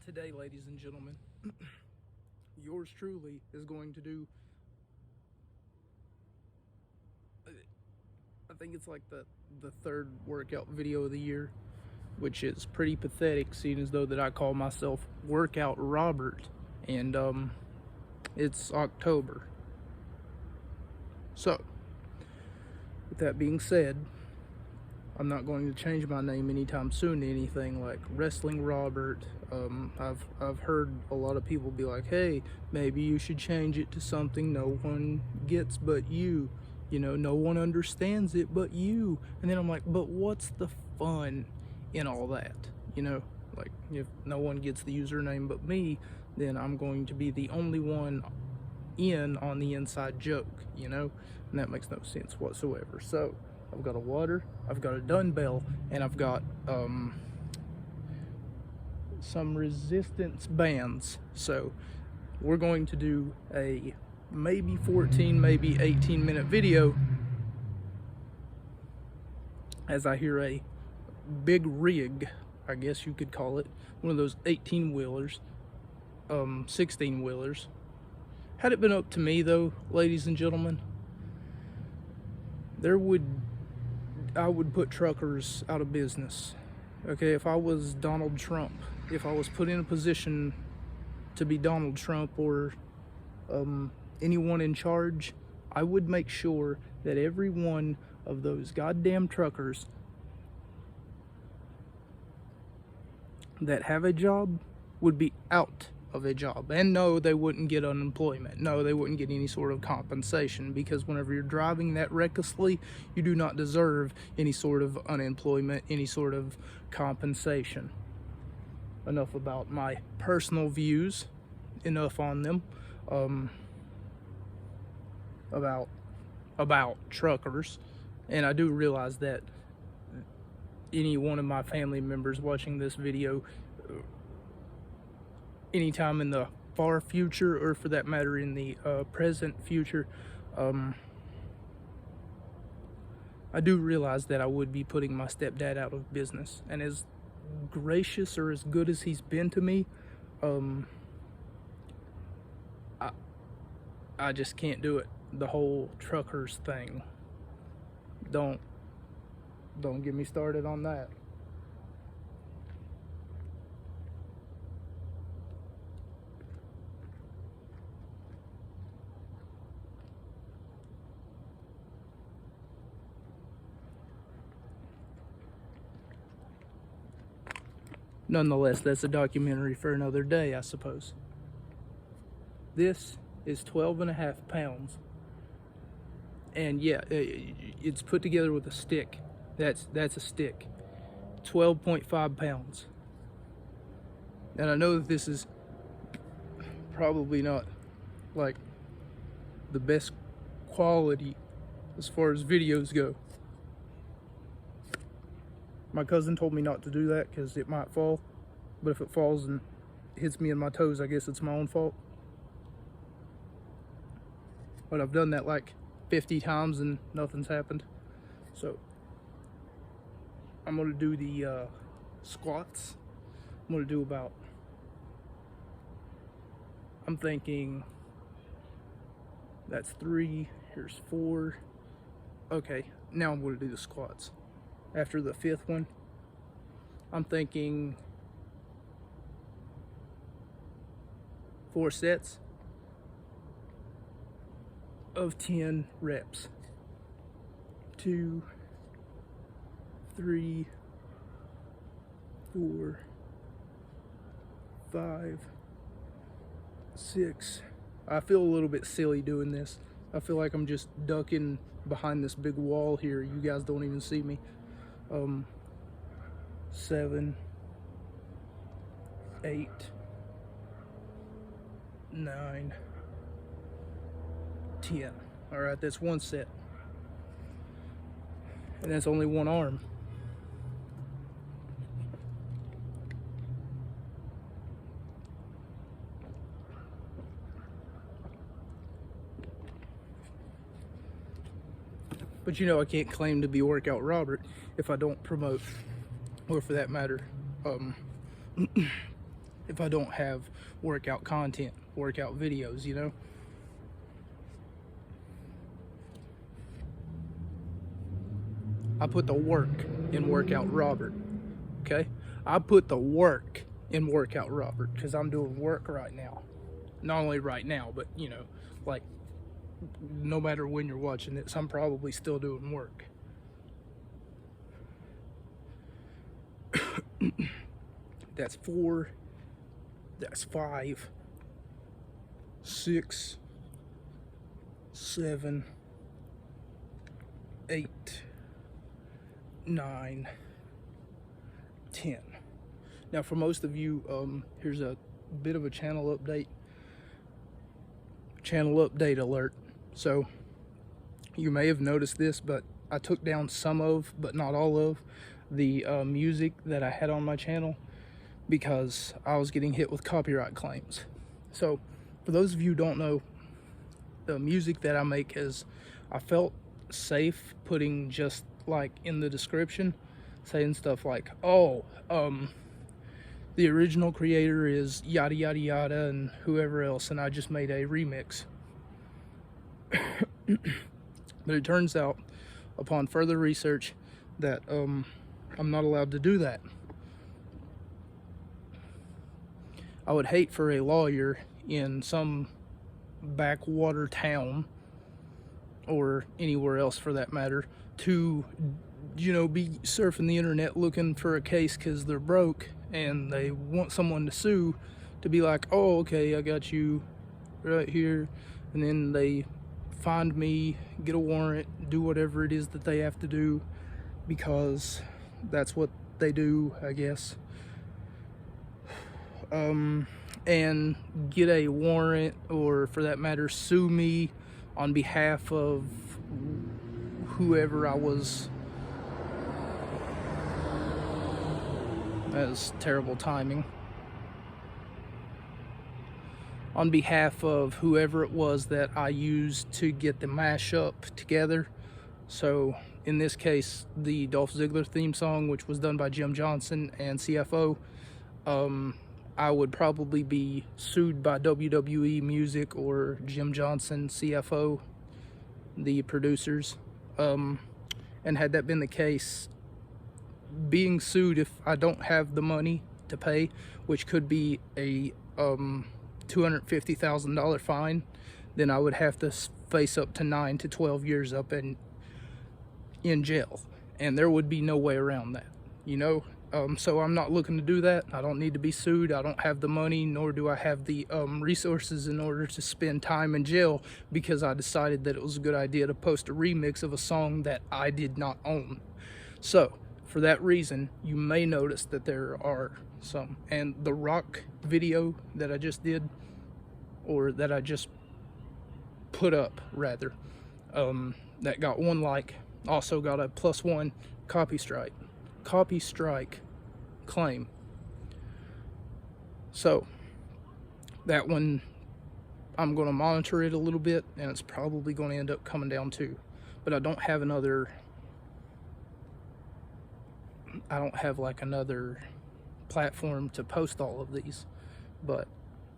Today, ladies and gentlemen, yours truly is going to do, I think it's like the third workout video of the year, which is pretty pathetic, seeing as though that I call myself Workout Robert, and it's October. So, with that being said, I'm not going to change my name anytime soon to anything like Wrestling Robert. I've heard a lot of people be like, hey, maybe you should change it to something no one gets but you. You know, no one understands it but you. And then I'm like, but what's the fun in all that? You know, like if no one gets the username but me, then I'm going to be the only one in on the inside joke, you know? And that makes no sense whatsoever. So I've got a water, I've got a dumbbell, and I've got some resistance bands. So we're going to do a maybe 14, maybe 18-minute video as I hear a big rig, I guess you could call it, one of those 18-wheelers, 16-wheelers. Had it been up to me though, ladies and gentlemen, I would put truckers out of business. Okay, if I was Donald Trump, if I was put in a position to be Donald Trump or anyone in charge, I would make sure that every one of those goddamn truckers that have a job would be out of a job. And no, they wouldn't get unemployment. No, they wouldn't get any sort of compensation, because whenever you're driving that recklessly, you do not deserve any sort of unemployment, any sort of compensation. Enough about my personal views, enough on them, about truckers. And I do realize that any one of my family members watching this video anytime in the far future, or for that matter in the present future, I do realize that I would be putting my stepdad out of business. And as gracious or as good as he's been to me, I just can't do it. The whole truckers thing, don't get me started on that. Nonetheless, that's a documentary for another day, I suppose. This is 12.5 pounds. And yeah, it's put together with a stick. That's a stick. 12.5 pounds. And I know that this is probably not like the best quality as far as videos go. My cousin told me not to do that because it might fall, but if it falls and hits me in my toes, I guess it's my own fault. But I've done that like 50 times and nothing's happened. So I'm gonna do the squats. I'm gonna do about, I'm thinking that's 3, here's 4. Okay, now I'm gonna do the squats. After the 5th one, I'm thinking 4 sets of 10 reps. 2, 3, 4, 5, 6. I feel a little bit silly doing this. I feel like I'm just ducking behind this big wall here. You guys don't even see me. 7, 8, 9, 10. All right, that's 1 set. And that's only one arm. But you know, I can't claim to be Workout Robert if I don't promote, or for that matter, if I don't have workout content, workout videos, you know? I put the work in Workout Robert, okay? I put the work in Workout Robert because I'm doing work right now. Not only right now, but, you know, like, no matter when you're watching this, I'm probably still doing work. That's 4, that's 5, 6, 7, 8, 9, 10. Now for most of you, here's a bit of a channel update alert. So you may have noticed this, but I took down some of, but not all of, the music that I had on my channel because I was getting hit with copyright claims. So for those of you who don't know, the music that I make is, I felt safe putting just like in the description, saying stuff like, oh, the original creator is yada yada yada and whoever else, and I just made a remix. But it turns out, upon further research, that I'm not allowed to do that. I would hate for a lawyer in some backwater town, or anywhere else for that matter, to, you know, be surfing the internet looking for a case because they're broke and they want someone to sue, to be like, oh, okay, I got you right here, and then they find me, get a warrant, do whatever it is that they have to do, because that's what they do, I guess. And get a warrant, or for that matter, sue me on behalf of whoever I was. That was terrible timing. On behalf of whoever it was that I used to get the mashup together. So in this case, the Dolph Ziggler theme song, which was done by Jim Johnson and CFO, I would probably be sued by WWE Music or Jim Johnson, CFO, the producers. And had that been the case, being sued if I don't have the money to pay, which could be a $250,000 fine, then I would have to face up to 9 to 12 years up in jail, and there would be no way around that, you know. So I'm not looking to do that. I don't need to be sued. I don't have the money, nor do I have the resources in order to spend time in jail because I decided that it was a good idea to post a remix of a song that I did not own. So for that reason, you may notice that there are some. And the Rock video that I just did, or that I just put up rather, that got 1 like, also got a +1 copy strike claim. So that one, I'm going to monitor it a little bit, and it's probably going to end up coming down too. But I don't have like another platform to post all of these. But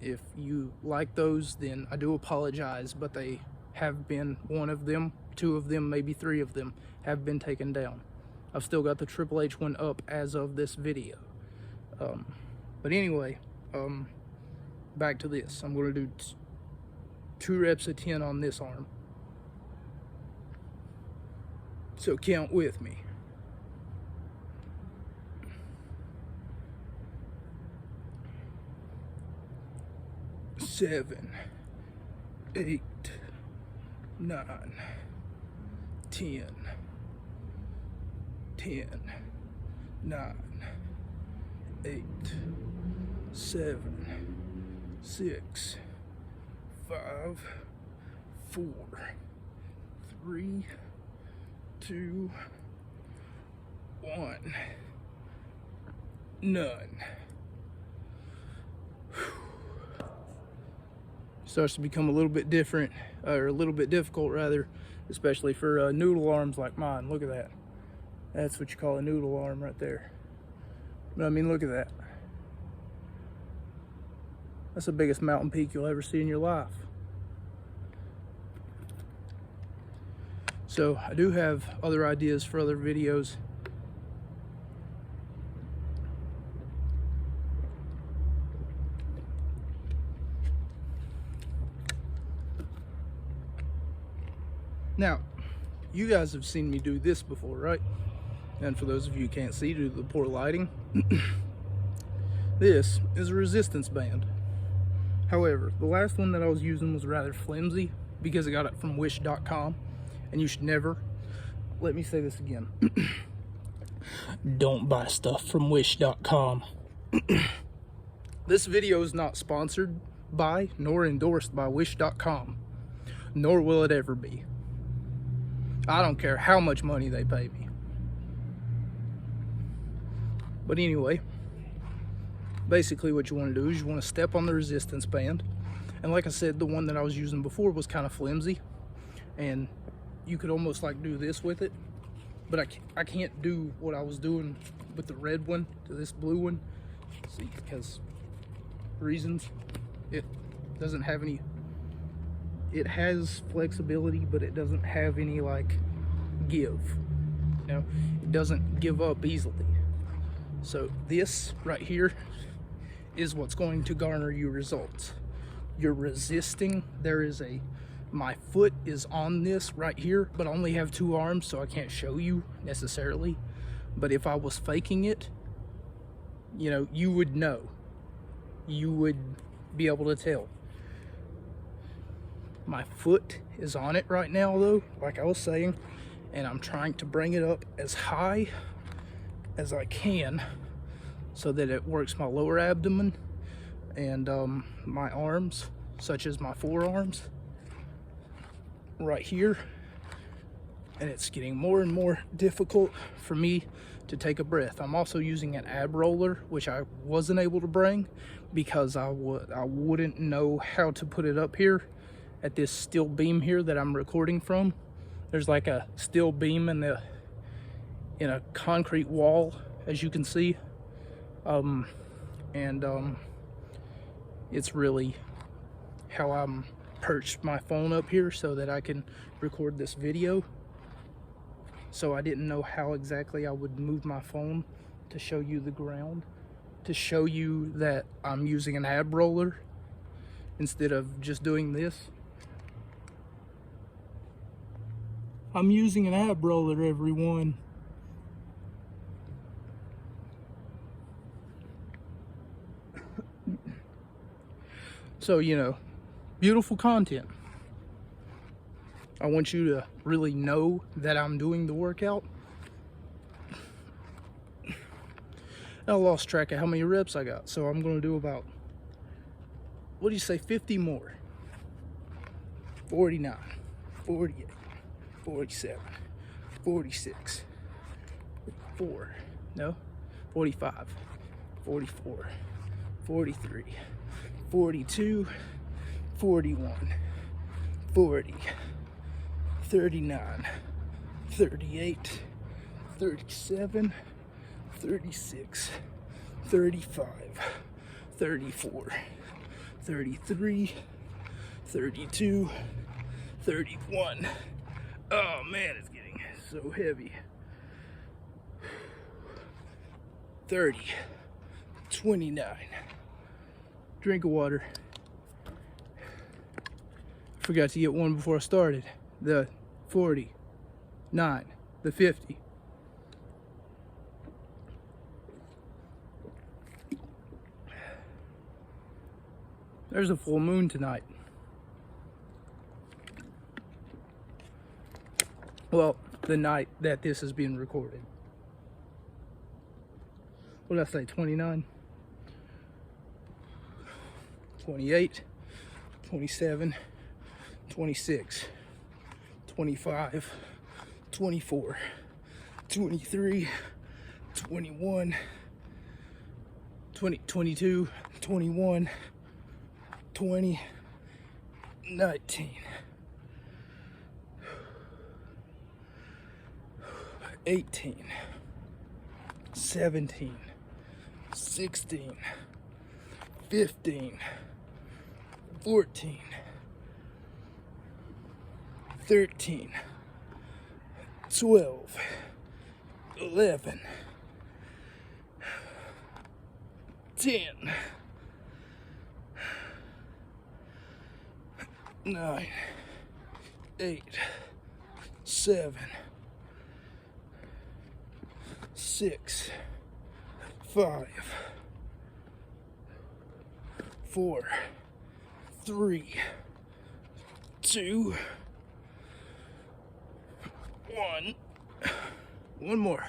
if you like those, then I do apologize, but they have been, 1 of them, 2 of them, maybe 3 of them have been taken down. I've still got the Triple H one up as of this video. But anyway, back to this. I'm going to do 2 reps of 10 on this arm. So count with me. 7, 8, 9, 10, 10, 9, 8, 7, 6, 5, 4, 3, 2, 1, none. Starts to become a little bit different, or a little bit difficult rather, especially for noodle arms like mine. Look at that. That's what you call a noodle arm right there. But I mean, look at that. That's the biggest mountain peak you'll ever see in your life. So I do have other ideas for other videos. Now, you guys have seen me do this before, right? And for those of you who can't see due to the poor lighting, this is a resistance band. However, the last one that I was using was rather flimsy because I got it from wish.com, and you should never, let me say this again, don't buy stuff from wish.com. This video is not sponsored by nor endorsed by wish.com, nor will it ever be. I don't care how much money they pay me. But anyway, basically what you want to do is you want to step on the resistance band. And like I said, the one that I was using before was kind of flimsy, and you could almost like do this with it, but I can't do what I was doing with the red one to this blue one. See, because reasons, it doesn't have any, it has flexibility, but it doesn't have any like give, you know, it doesn't give up easily. So this right here is what's going to garner you results. You're resisting. There is a, my foot is on this right here, but I only have 2 arms, so I can't show you necessarily. But if I was faking it, you know, you would know. You would be able to tell. My foot is on it right now though, like I was saying, and I'm trying to bring it up as high as I can so that it works my lower abdomen and my arms, such as my forearms right here. And it's getting more and more difficult for me to take a breath. I'm also using an ab roller, which I wasn't able to bring because I wouldn't know how to put it up here at this steel beam here that I'm recording from. There's like a steel beam in a concrete wall, as you can see, it's really how I'm perched my phone up here so that I can record this video. So I didn't know how exactly I would move my phone to show you the ground, to show you that I'm using an ab roller instead of just doing this. I'm using an ab roller, everyone. So, you know, beautiful content. I want you to really know that I'm doing the workout. I lost track of how many reps I got, so I'm going to do about, what do you say, 50 more. 49, 48, 47, 46, 45, 44, 43, 42, 41, 40, 39, 38, 37, 36, 35, 34, 33, 32, 31. Oh man, it's getting so heavy. 30, 29. Drink of water. Forgot to get one before I started. The 49, the 50. There's a full moon tonight. Well, the night that this is being recorded. What did I say, 29? 28, 27, 26, 25, 24, 23, 21, 22, 21, 20, 19, 18, 17, 16, 15, 14, 13, 12, 11, 10, 9, 8, 7, 6, 5, 4, 3, 2, 1. One more.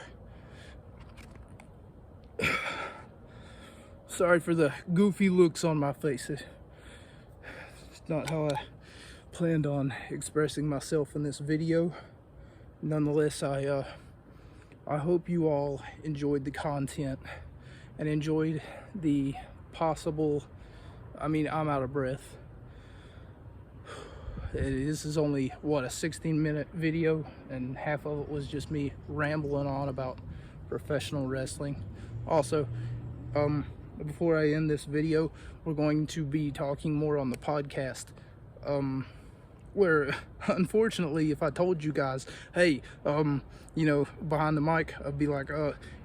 Sorry for the goofy looks on my face. It's not how I planned on expressing myself in this video. Nonetheless, I hope you all enjoyed the content and enjoyed the possible, I'm out of breath. This is only, what, a 16-minute video, and half of it was just me rambling on about professional wrestling. Also, before I end this video, we're going to be talking more on the podcast, where, unfortunately, if I told you guys, hey, behind the mic, I'd be like,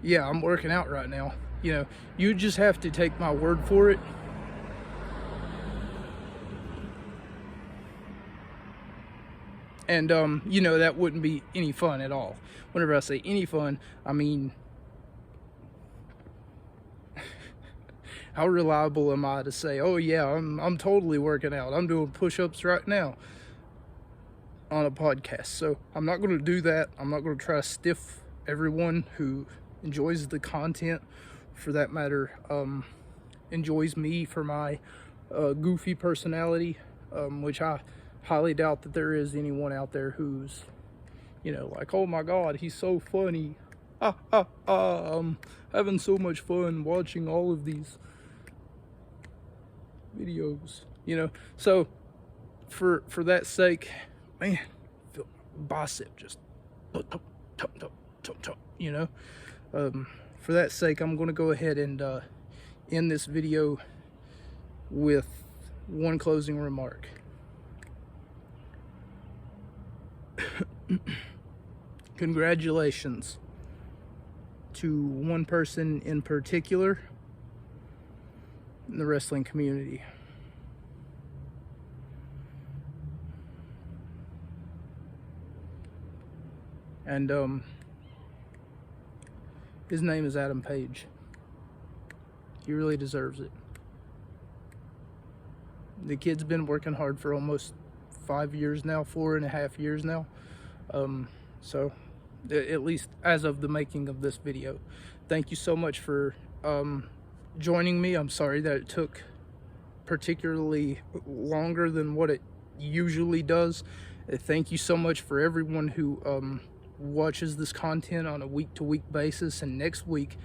yeah, I'm working out right now. You just have to take my word for it. And, that wouldn't be any fun at all. Whenever I say any fun, I mean, how reliable am I to say, oh yeah, I'm totally working out. I'm doing push-ups right now on a podcast. So I'm not going to do that. I'm not going to try to stiff everyone who enjoys the content, for that matter, enjoys me for my goofy personality, which I highly doubt that there is anyone out there who's, like, oh my god, he's so funny. I'm having so much fun watching all of these videos, So for that sake, man, I feel my bicep just, for that sake, I'm going to go ahead and end this video with one closing remark. Congratulations to one person in particular in the wrestling community. And his name is Adam Page. He really deserves it. The kid's been working hard for almost 5 years now, 4.5 years now. So at least as of the making of this video. Thank you so much for joining me. I'm sorry that it took particularly longer than what it usually does. Thank you so much for everyone who watches this content on a week-to-week basis. And next week,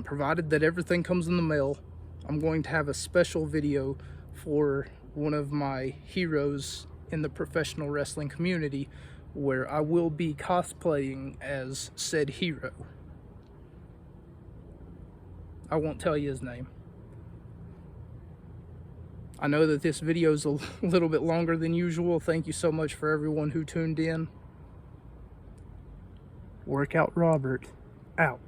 provided that everything comes in the mail, I'm going to have a special video for one of my heroes in the professional wrestling community, where I will be cosplaying as said hero. I won't tell you his name. I know that this video is a little bit longer than usual. Thank you so much for everyone who tuned in. Workout Robert, out.